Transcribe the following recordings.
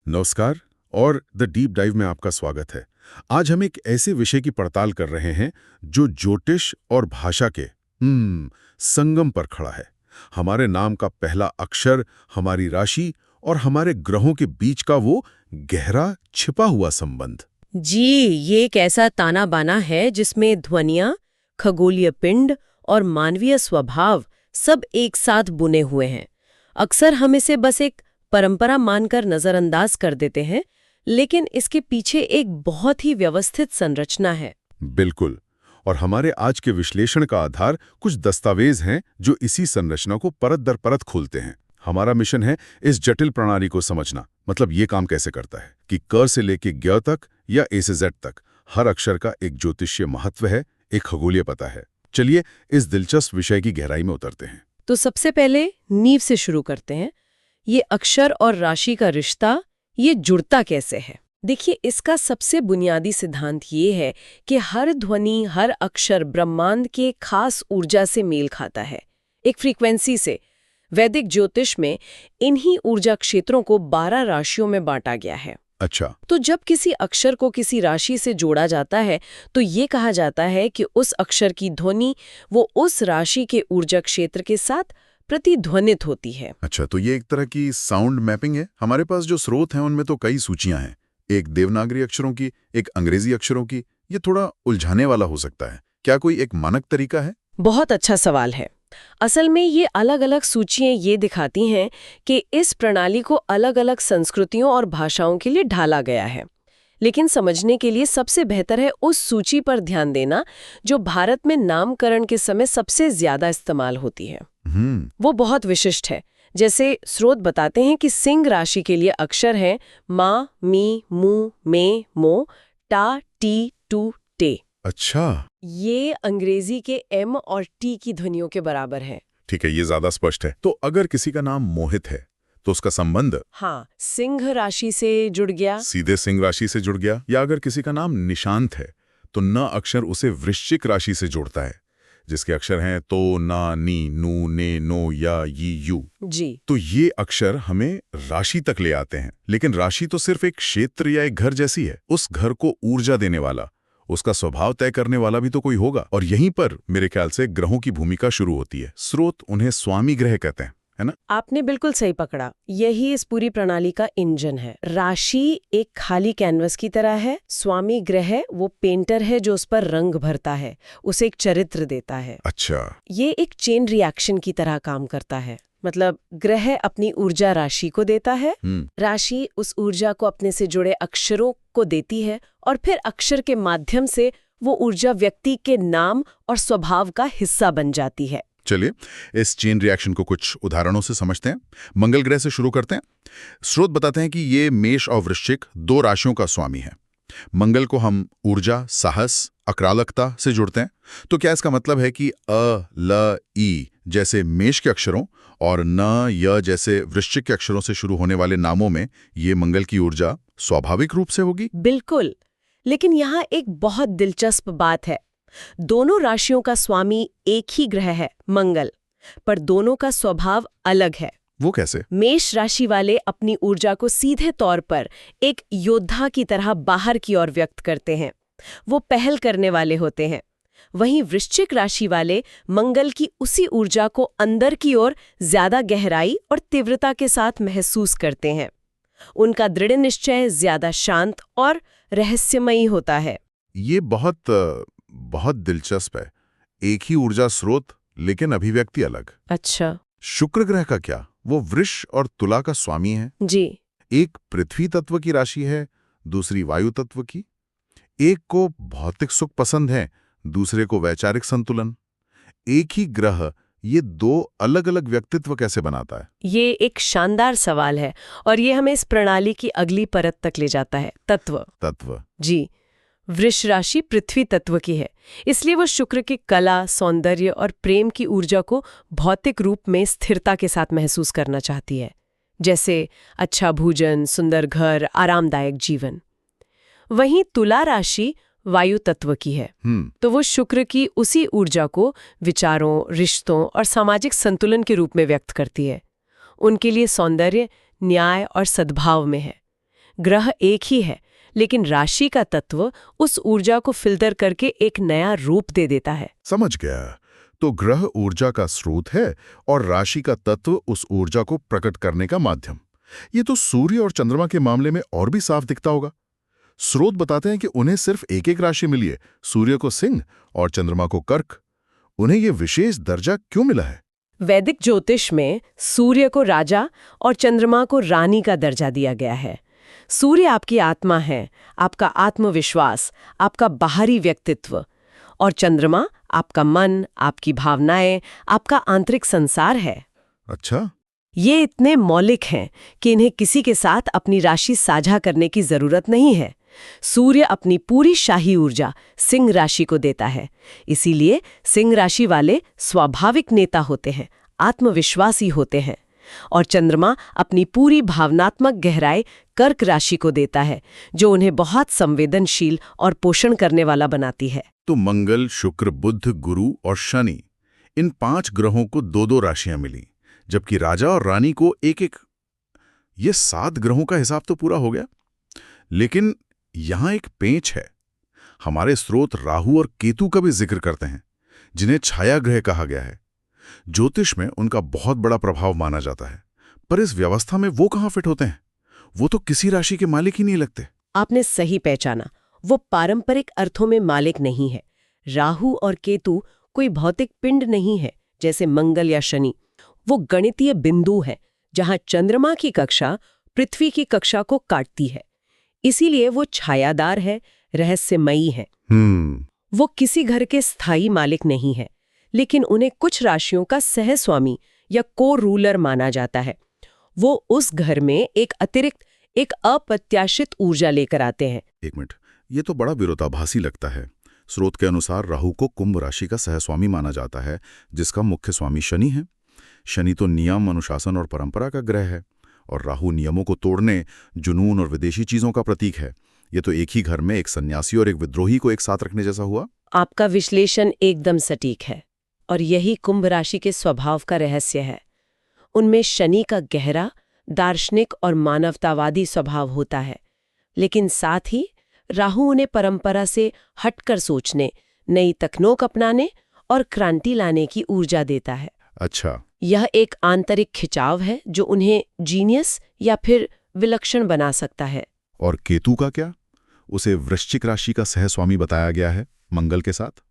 नमस्कार और the deep dive में आपका स्वागत है। आज हम एक ऐसे विषय की पड़ताल कर रहे हैं जो ज्योतिष और भाषा के संगम पर खड़ा है। हमारे नाम का पहला अक्षर, हमारी राशि और हमारे ग्रहों के बीच का वो गहरा छिपा हुआ संबंध। जी, ये एक ऐसा ताना बाना है जिसमें ध्वनियाँ, खगोलीय पिंड और मानवीय स्वभाव सब एक साथ बुने हुए हैं। अक्सर हम इसे बस एक परंपरा मानकर नजरअंदाज कर देते हैं, लेकिन इसके पीछे एक बहुत ही व्यवस्थित संरचना है। बिल्कुल। और हमारे आज के विश्लेषण का आधार कुछ दस्तावेज हैं जो इसी संरचना को परत दर परत खोलते हैं। हमारा मिशन है इस जटिल प्रणाली को समझना, मतलब ये काम कैसे करता है कि क से लेके ज्ञ तक या ए से जेड तक हर अक्षर का एक ज्योतिषीय महत्व है, एक खगोलीय पता है। चलिए इस दिलचस्प विषय की गहराई में उतरते हैं। तो सबसे पहले नींव से शुरू करते हैं। ये अक्षर और राशि का रिश्ता, ये जुड़ता कैसे है? देखिए, इसका सबसे बुनियादी सिद्धांत ये है कि हर ध्वनि, हर अक्षर ब्रह्मांड के खास ऊर्जा से मेल खाता है, एक फ्रीक्वेंसी से। वैदिक ज्योतिष में इन्हीं ऊर्जा क्षेत्रों को 12 राशियों में बांटा गया है। अच्छा। तो जब किसी अक्षर को किसी राशि से जोड़ा जाता है तो ये कहा जाता है कि उस अक्षर की ध्वनि वो उस राशि के ऊर्जा क्षेत्र के साथ प्रतिध्वनित होती है। अच्छा, तो ये एक तरह की साउंड मैपिंग है। हमारे पास जो स्रोत हैं उनमें तो कई सूचियां हैं, एक देवनागरी अक्षरों की, एक अंग्रेजी अक्षरों की। ये थोड़ा उलझाने वाला हो सकता है। क्या कोई एक मानक तरीका है? बहुत अच्छा सवाल है। असल में ये अलग अलग सूचियां ये दिखाती हैं कि इस प्रणाली को अलग अलग संस्कृतियों और भाषाओं के लिए ढाला गया है। लेकिन समझने के लिए सबसे बेहतर है उस सूची पर ध्यान देना जो भारत में नामकरण के समय सबसे ज्यादा इस्तेमाल होती है। वो बहुत विशिष्ट है। जैसे स्रोत बताते हैं कि सिंह राशि के लिए अक्षर हैं मा, मी, मू, मे, मो, टा, टी, टू, टे। अच्छा, ये अंग्रेजी के एम और टी की ध्वनियों के बराबर है। ठीक है, ये ज्यादा स्पष्ट है। तो अगर किसी का नाम मोहित है तो उसका संबंध हाँ, सिंह राशि से जुड़ गया, सीधे सिंह राशि से जुड़ गया। या अगर किसी का नाम निशांत है तो न अक्षर उसे वृश्चिक राशि से जोड़ता है, जिसके अक्षर हैं तो, ना, नी, नू, ने, नो, या, यी, यू। जी। तो ये अक्षर हमें राशि तक ले आते हैं। लेकिन राशि तो सिर्फ एक क्षेत्र या एक घर जैसी है। उस घर को ऊर्जा देने वाला, उसका स्वभाव तय करने वाला भी तो कोई होगा। और यहीं पर मेरे ख्याल से ग्रहों की भूमिका शुरू होती है। स्रोत उन्हें स्वामी ग्रह कहते हैं, है ना? आपने बिल्कुल सही पकड़ा। यही इस पूरी प्रणाली का इंजन है। राशि एक खाली कैनवस की तरह है, स्वामी ग्रह वो पेंटर है जो उस पर रंग भरता है, उसे एक चरित्र देता है। अच्छा। ये एक चेन रिएक्शन की तरह काम करता है। मतलब ग्रह अपनी ऊर्जा राशि को देता है, राशि उस ऊर्जा को अपने से जुड़े अक्षरों को देती है, और फिर अक्षर के माध्यम से वो ऊर्जा व्यक्ति के नाम और स्वभाव का हिस्सा बन जाती है। चलिए इस चेन रिएक्शन को कुछ उदाहरणों से समझते हैं। मंगल ग्रह से शुरू करते हैं। स्रोत बताते हैं कि ये मेष और वृश्चिक 2 राशियों का स्वामी है। मंगल को हम ऊर्जा, साहस, अक्रालकता से जुड़ते हैं। तो क्या इसका मतलब है कि अ, ल, ई जैसे मेष के अक्षरों और न, य जैसे वृश्चिक के अक्षरों से शुरू होने वाले नामों में ये मंगल की ऊर्जा स्वाभाविक रूप से होगी? बिल्कुल। लेकिन यहाँ एक बहुत दिलचस्प बात है। दोनों राशियों का स्वामी एक ही ग्रह है, मंगल, पर दोनों का स्वभाव अलग है। वो कैसे? मेष राशि वाले अपनी ऊर्जा को सीधे तौर पर एक योद्धा की तरह बाहर की ओर व्यक्त करते हैं, वो पहल करने वाले होते हैं। वहीं वृश्चिक राशि वाले मंगल की उसी ऊर्जा को अंदर की ओर ज्यादा गहराई और तीव्रता के साथ महसूस करते हैं। उनका दृढ़ निश्चय ज्यादा शांत और रहस्यमयी होता है। ये बहुत दिलचस्प है। एक ही ऊर्जा स्रोत, लेकिन अभिव्यक्ति अलग। अच्छा। शुक्र ग्रह का क्या? वो वृष और तुला का स्वामी है। जी। एक पृथ्वी तत्व की राशि है, दूसरी वायु तत्व की। एक को भौतिक सुख पसंद है, दूसरे को वैचारिक संतुलन। एक ही ग्रह ये 2 अलग अलग व्यक्तित्व कैसे बनाता है? ये एक शानदार सवाल है और ये हमें इस प्रणाली की अगली परत तक ले जाता है। तत्व। जी। वृष राशि पृथ्वी तत्व की है, इसलिए वो शुक्र की कला, सौंदर्य और प्रेम की ऊर्जा को भौतिक रूप में स्थिरता के साथ महसूस करना चाहती है, जैसे अच्छा भोजन, सुंदर घर, आरामदायक जीवन। वहीं तुला राशि वायु तत्व की है, तो वो शुक्र की उसी ऊर्जा को विचारों, रिश्तों और सामाजिक संतुलन के रूप में व्यक्त करती है। उनके लिए सौंदर्य, न्याय और सद्भाव में है। ग्रह एक ही है, लेकिन राशि का तत्व उस ऊर्जा को फिल्टर करके एक नया रूप दे देता है। समझ गया। तो ग्रह ऊर्जा का स्रोत है और राशि का तत्व उस ऊर्जा को प्रकट करने का माध्यम। ये तो सूर्य और चंद्रमा के मामले में और भी साफ दिखता होगा। स्रोत बताते हैं कि उन्हें सिर्फ एक एक राशि मिली है, सूर्य को सिंह और चंद्रमा को कर्क। उन्हें यह विशेष दर्जा क्यों मिला है? वैदिक ज्योतिष में सूर्य को राजा और चंद्रमा को रानी का दर्जा दिया गया है। सूर्य आपकी आत्मा है, आपका आत्मविश्वास, आपका बाहरी व्यक्तित्व, और चंद्रमा आपका मन, आपकी भावनाएं, आपका आंतरिक संसार है। अच्छा, ये इतने मौलिक हैं कि इन्हें किसी के साथ अपनी राशि साझा करने की जरूरत नहीं है। सूर्य अपनी पूरी शाही ऊर्जा सिंह राशि को देता है, इसीलिए सिंह राशि वाले स्वाभाविक नेता होते हैं, आत्मविश्वासी होते हैं। और चंद्रमा अपनी पूरी भावनात्मक गहराई कर्क राशि को देता है, जो उन्हें बहुत संवेदनशील और पोषण करने वाला बनाती है। तो मंगल, शुक्र, बुध, गुरु और शनि, इन 5 ग्रहों को 2-2 राशियां मिली, जबकि राजा और रानी को एक एक। ये 7 ग्रहों का हिसाब तो पूरा हो गया, लेकिन यहां एक पेंच है। हमारे स्रोत राहु और केतु का भी जिक्र करते हैं, जिन्हें छाया ग्रह कहा गया है। ज्योतिष में उनका बहुत बड़ा प्रभाव माना जाता है, पर इस व्यवस्था में वो कहां फिट होते हैं? वो तो किसी राशि के मालिक ही नहीं लगते। आपने सही पहचाना, वो पारंपरिक अर्थों में मालिक नहीं है। राहु और केतु कोई भौतिक पिंड नहीं है जैसे मंगल या शनि। वो गणितीय बिंदु है, जहां चंद्रमा की कक्षा पृथ्वी की कक्षा को काटती है। इसीलिए वो छायादार है, रहस्यमयी है। वो किसी घर के स्थायी मालिक नहीं है, लेकिन उन्हें कुछ राशियों का सहस्वामी या को रूलर माना जाता है। वो उस घर में एक अतिरिक्त, एक अप्रत्याशित ऊर्जा लेकर आते हैं। एक मिनट, ये तो बड़ा विरोधाभासी लगता है। स्रोत के अनुसार राहु को कुंभ राशि का सहस्वामी माना जाता है, जिसका मुख्य स्वामी शनि है। शनि तो नियम, अनुशासन और परंपरा का ग्रह है, और राहु नियमों को तोड़ने, जुनून और विदेशी चीजों का प्रतीक है। ये तो एक ही घर में एक सन्यासी और एक विद्रोही को एक साथ रखने जैसा हुआ। आपका विश्लेषण एकदम सटीक है, और यही कुंभ राशि के स्वभाव का रहस्य है। उनमें शनि का गहरा, दार्शनिक और मानवतावादी स्वभाव होता है, लेकिन साथ ही राहु उन्हें परंपरा से हटकर सोचने, नई तकनीक अपनाने और क्रांति लाने की ऊर्जा देता है। अच्छा, यह एक आंतरिक खिंचाव है जो उन्हें जीनियस या फिर विलक्षण बना सकता है। और केतु का क्या? उसे वृश्चिक राशि का सहस्वामी बताया गया है, मंगल के साथ।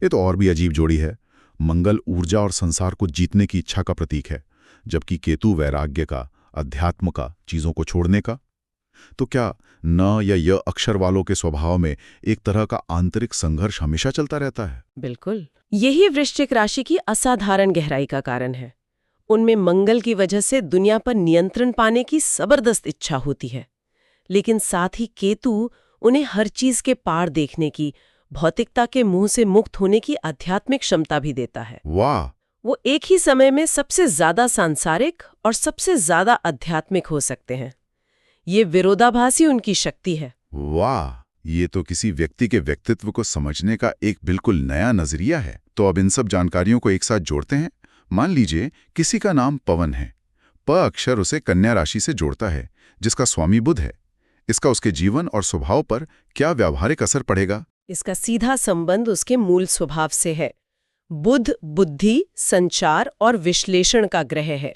ये तो और भी अजीब जोड़ी है। मंगल ऊर्जा और संसार को जीतने की इच्छा का प्रतीक है, जबकि केतु वैराग्य का, अध्यात्म का, चीजों को छोड़ने का। तो क्या न या य अक्षर वालों के स्वभाव में एक तरह का आंतरिक संघर्ष हमेशा चलता रहता है? बिल्कुल, यही वृश्चिक राशि की असाधारण गहराई का कारण है। उनमें मंगल की वजह से दुनिया पर नियंत्रण पाने की जबरदस्त इच्छा होती है, लेकिन साथ ही केतु उन्हें हर चीज के पार देखने की, भौतिकता के मुंह से मुक्त होने की आध्यात्मिक क्षमता भी देता है। वाह! वो एक ही समय में सबसे ज्यादा सांसारिक और सबसे ज्यादा आध्यात्मिक हो सकते हैं। ये विरोधाभासी उनकी शक्ति है। वाह! ये तो किसी व्यक्ति के व्यक्तित्व को समझने का एक बिल्कुल नया नजरिया है। तो अब इन सब जानकारियों को एक साथ जोड़ते हैं। मान लीजिए किसी का नाम पवन है। प अक्षर उसे कन्या राशि से जोड़ता है, जिसका स्वामी बुध है। इसका उसके जीवन और स्वभाव पर क्या व्यावहारिक असर पड़ेगा? इसका सीधा संबंध उसके मूल स्वभाव से है। बुध बुद्धि, संचार और विश्लेषण का ग्रह है,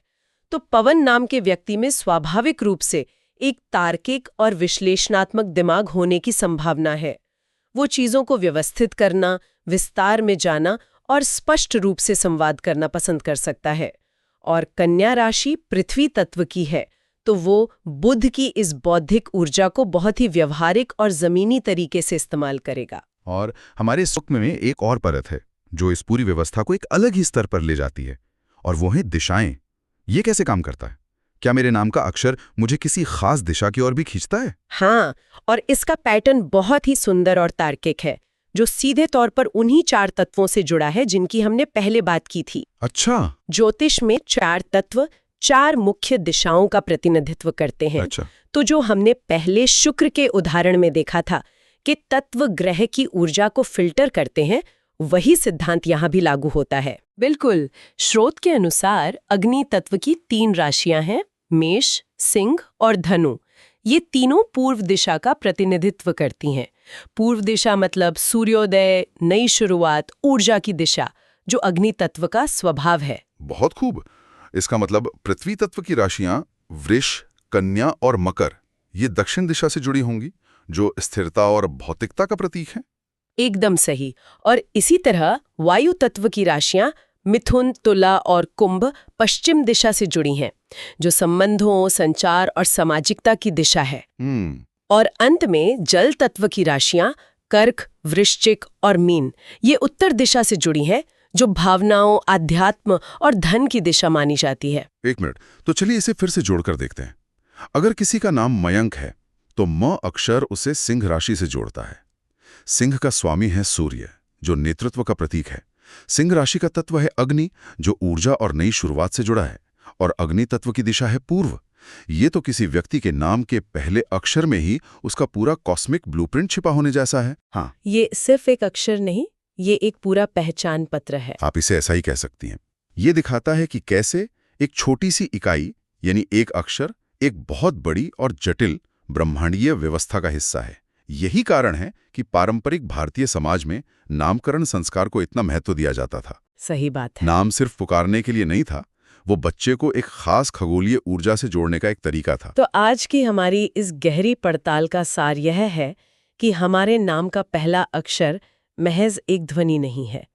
तो पवन नाम के व्यक्ति में स्वाभाविक रूप से एक तार्किक और विश्लेषणात्मक दिमाग होने की संभावना है। वो चीजों को व्यवस्थित करना, विस्तार में जाना और स्पष्ट रूप से संवाद करना पसंद कर सकता है। और कन्या राशि पृथ्वी तत्व की है, तो वो बुध की इस बौद्धिक ऊर्जा को बहुत ही व्यवहारिक और जमीनी तरीके से इस्तेमाल करेगा। और हमारे सूक्ष्म में एक और परत है जो इस पूरी व्यवस्था को एक अलग ही स्तर पर ले जाती है, और वो है दिशाएं। ये कैसे काम करता है? क्या मेरे नाम का अक्षर मुझे किसी खास दिशा की ओर भी खींचता है? हाँ, और इसका पैटर्न बहुत ही सुंदर और तार्किक है, जो सीधे तौर पर उन्हीं 4 तत्वों से जुड़ा है जिनकी हमने पहले बात की थी। अच्छा, ज्योतिष में 4 तत्व 4 मुख्य दिशाओं का प्रतिनिधित्व करते हैं। अच्छा। तो जो हमने पहले शुक्र के उदाहरण में देखा था कि तत्व ग्रह की ऊर्जा को फिल्टर करते हैं, वही सिद्धांत यहाँ भी लागू होता है। बिल्कुल, स्रोत के अनुसार अग्नि तत्व की 3 राशियां हैं, मेष, सिंह और धनु। ये तीनों पूर्व दिशा का प्रतिनिधित्व करती हैं। पूर्व दिशा मतलब सूर्योदय, नई शुरुआत, ऊर्जा की दिशा, जो अग्नि तत्व का स्वभाव है। बहुत खूब। इसका मतलब पृथ्वी तत्व की राशियां वृष, कन्या और मकर ये दक्षिण दिशा से जुड़ी होंगी, जो स्थिरता और भौतिकता का प्रतीक है। एकदम सही। और इसी तरह वायु तत्व की राशियां मिथुन, तुला और कुंभ पश्चिम दिशा से जुड़ी हैं, जो संबंधों, संचार और सामाजिकता की दिशा है। और अंत में जल तत्व की राशियां कर्क, वृश्चिक और मीन ये उत्तर दिशा से जुड़ी हैं, जो भावनाओं, आध्यात्म और धन की दिशा मानी जाती है। एक मिनट, तो चलिए इसे फिर से जोड़कर देखते हैं। अगर किसी का नाम मयंक है तो म अक्षर उसे सिंह राशि से जोड़ता है। सिंह का स्वामी है सूर्य, जो नेतृत्व का प्रतीक है। सिंह राशि का तत्व है अग्नि, जो ऊर्जा और नई शुरुआत से जुड़ा है, और अग्नि तत्व की दिशा है पूर्व। ये तो किसी व्यक्ति के नाम के पहले अक्षर में ही उसका पूरा कॉस्मिक ब्लूप्रिंट छिपा होने जैसा है। हाँ, ये सिर्फ एक अक्षर नहीं, ये एक पूरा पहचान पत्र है। आप इसे ऐसा ही कह सकती हैं। ये दिखाता है कि कैसे एक छोटी सी इकाई यानी एक अक्षर एक बहुत बड़ी और जटिल ब्रह्मांडीय व्यवस्था का हिस्सा है। यही कारण है कि पारंपरिक भारतीय समाज में नामकरण संस्कार को इतना महत्व दिया जाता था। सही बात है। नाम सिर्फ पुकारने के लिए नहीं था, वो बच्चे को एक खास खगोलीय ऊर्जा से जोड़ने का एक तरीका था। तो आज की हमारी इस गहरी पड़ताल का सार यह है कि हमारे नाम का पहला अक्षर महज एक ध्वनि नहीं है।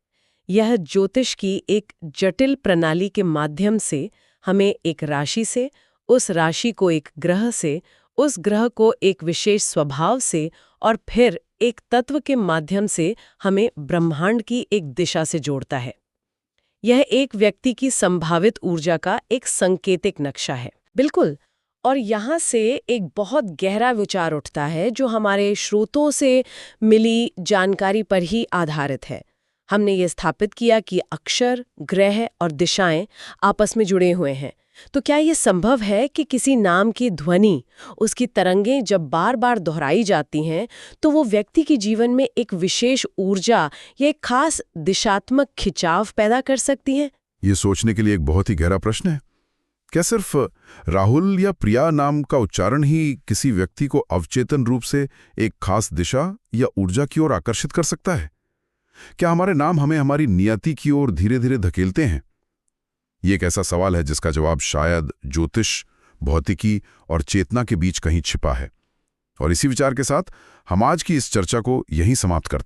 यह ज्योतिष की एक जटिल प्रणाली के माध्यम से हमें एक राशि से, उस राशि को एक ग्रह से, उस ग्रह को एक विशेष स्वभाव से और फिर एक तत्व के माध्यम से हमें ब्रह्मांड की एक दिशा से जोड़ता है। यह एक व्यक्ति की संभावित ऊर्जा का एक सांकेतिक नक्शा है। बिल्कुल। और यहाँ से एक बहुत गहरा विचार उठता है, जो हमारे स्रोतों से मिली जानकारी पर ही आधारित है। हमने ये स्थापित किया कि अक्षर, ग्रह और दिशाएं आपस में जुड़े हुए हैं। तो क्या ये संभव है कि किसी नाम की ध्वनि, उसकी तरंगें जब बार बार दोहराई जाती हैं तो वो व्यक्ति के जीवन में एक विशेष ऊर्जा या एक खास दिशात्मक खिंचाव पैदा कर सकती हैं? ये सोचने के लिए एक बहुत ही गहरा प्रश्न है। क्या सिर्फ राहुल या प्रिया नाम का उच्चारण ही किसी व्यक्ति को अवचेतन रूप से एक खास दिशा या ऊर्जा की ओर आकर्षित कर सकता है? क्या हमारे नाम हमें हमारी नियति की ओर धीरे धीरे धकेलते हैं? ये एक ऐसा सवाल है जिसका जवाब शायद ज्योतिष, भौतिकी और चेतना के बीच कहीं छिपा है। और इसी विचार के साथ हम आज की इस चर्चा को यहीं समाप्त करते हैं।